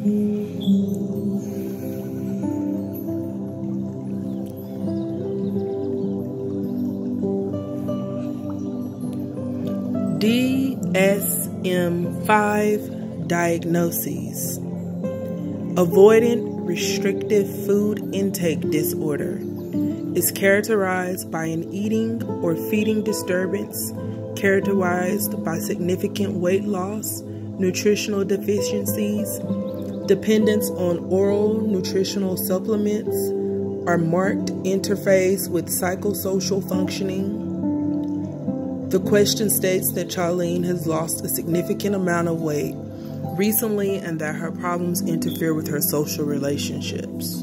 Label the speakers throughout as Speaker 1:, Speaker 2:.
Speaker 1: DSM-5 diagnoses. Avoidant restrictive food intake disorder is characterized by an eating or feeding disturbance characterized by significant weight loss, nutritional deficiencies, dependence on oral nutritional supplements, or marked interface with psychosocial functioning. The question states that Charlene has lost a significant amount of weight recently and that her problems interfere with her social relationships.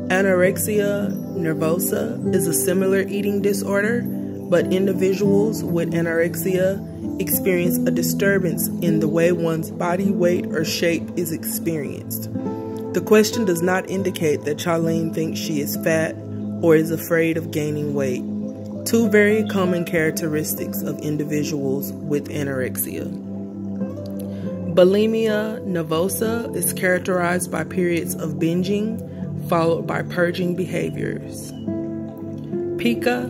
Speaker 1: Anorexia nervosa is a similar eating disorder, but individuals with anorexia experience a disturbance in the way one's body weight or shape is experienced. The question does not indicate that Charlene thinks she is fat or is afraid of gaining weight, two very common characteristics of individuals with anorexia. Bulimia nervosa is characterized by periods of binging followed by purging behaviors. Pica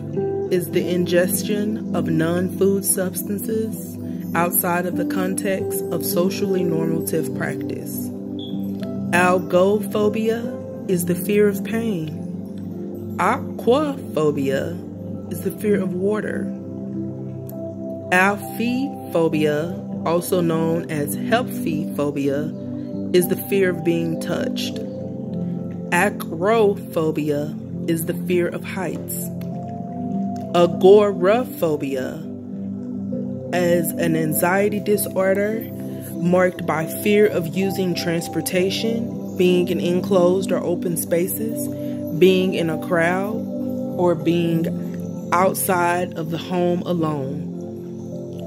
Speaker 1: is the ingestion of non-food substances outside of the context of socially normative practice. Algophobia is the fear of pain. Aquaphobia is the fear of water. Alphiphobia, also known as helphiphobia, is the fear of being touched. Acrophobia is the fear of heights. Agoraphobia is an anxiety disorder marked by fear of using transportation, being in enclosed or open spaces, being in a crowd, or being outside of the home alone.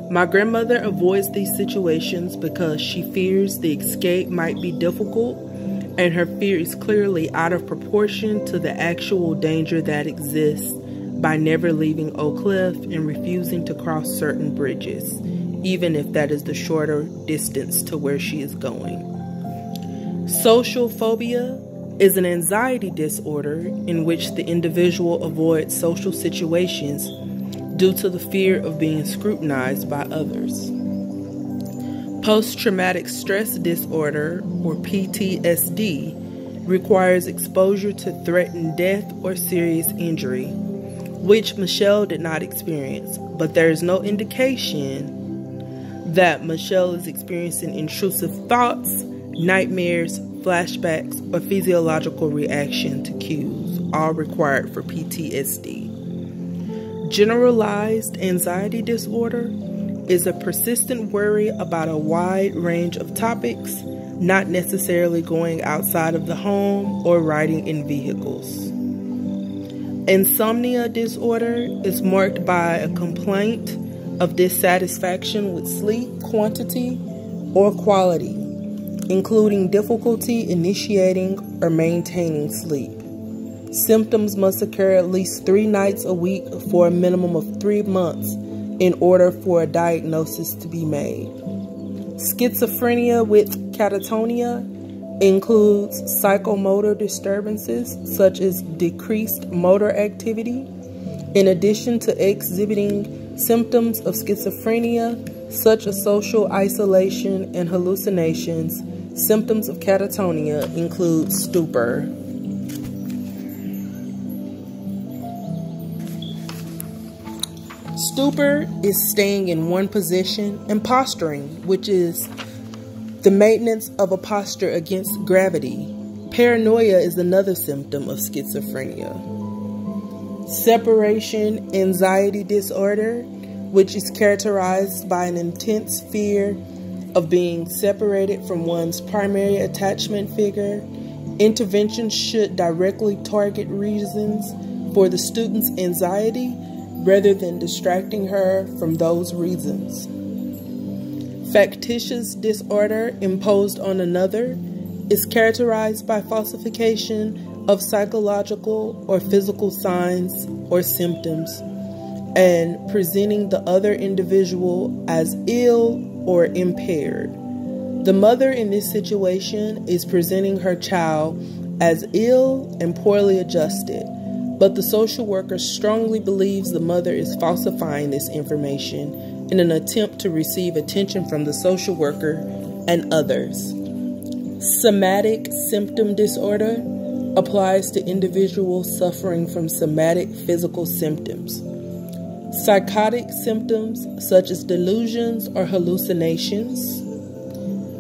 Speaker 1: My grandmother avoids these situations because she fears the escape might be difficult, and her fear is clearly out of proportion to the actual danger that exists by never leaving Oak Cliff and refusing to cross certain bridges, even if that is the shorter distance to where she is going. Social phobia is an anxiety disorder in which the individual avoids social situations due to the fear of being scrutinized by others. Post-traumatic stress disorder, or PTSD, requires exposure to threatened death or serious injury, which Michelle did not experience, but there is no indication that Michelle is experiencing intrusive thoughts, nightmares, flashbacks, or physiological reaction to cues, all required for PTSD. Generalized anxiety disorder is a persistent worry about a wide range of topics, not necessarily going outside of the home or riding in vehicles. Insomnia disorder is marked by a complaint of dissatisfaction with sleep quantity or quality, including difficulty initiating or maintaining sleep. Symptoms must occur at least 3 nights a week for a minimum of 3 months in order for a diagnosis to be made. Schizophrenia with catatonia includes psychomotor disturbances such as decreased motor activity. In addition to exhibiting symptoms of schizophrenia, such as social isolation and hallucinations, symptoms of catatonia include stupor. Stupor is staying in one position, and posturing, which is the maintenance of a posture against gravity. Paranoia is another symptom of schizophrenia. Separation anxiety disorder, which is characterized by an intense fear of being separated from one's primary attachment figure. Intervention should directly target reasons for the student's anxiety rather than distracting her from those reasons. Factitious disorder imposed on another is characterized by falsification of psychological or physical signs or symptoms and presenting the other individual as ill or impaired. The mother in this situation is presenting her child as ill and poorly adjusted, but the social worker strongly believes the mother is falsifying this information in an attempt to receive attention from the social worker and others. Somatic symptom disorder applies to individuals suffering from somatic physical symptoms. Psychotic symptoms such as delusions or hallucinations.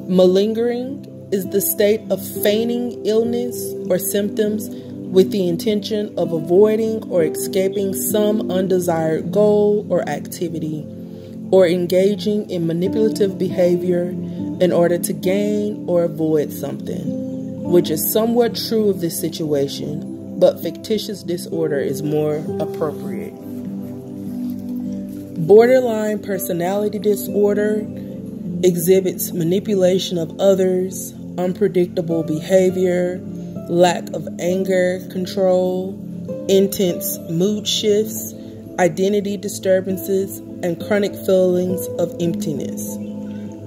Speaker 1: Malingering is the state of feigning illness or symptoms with the intention of avoiding or escaping some undesired goal or activity, or engaging in manipulative behavior in order to gain or avoid something, which is somewhat true of this situation, but fictitious disorder is more appropriate. Borderline personality disorder exhibits manipulation of others, unpredictable behavior, lack of anger control, intense mood shifts, identity disturbances, and chronic feelings of emptiness.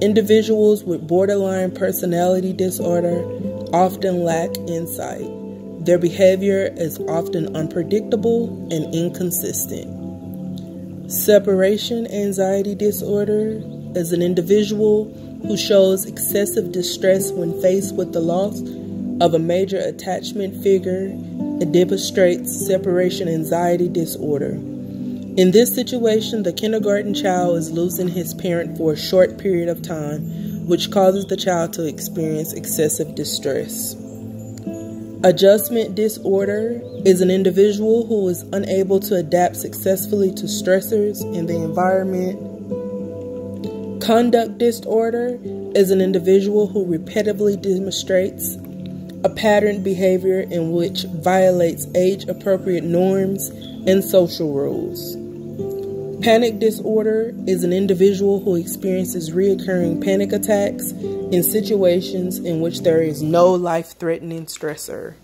Speaker 1: Individuals with borderline personality disorder often lack insight. Their behavior is often unpredictable and inconsistent. Separation anxiety disorder is an individual who shows excessive distress when faced with the loss of a major attachment figure and demonstrates separation anxiety disorder. In this situation, the kindergarten child is losing his parent for a short period of time, which causes the child to experience excessive distress. Adjustment disorder is an individual who is unable to adapt successfully to stressors in the environment. Conduct disorder is an individual who repetitively demonstrates a patterned behavior in which violates age-appropriate norms and social rules. Panic disorder is an individual who experiences recurring panic attacks in situations in which there is no life-threatening stressor.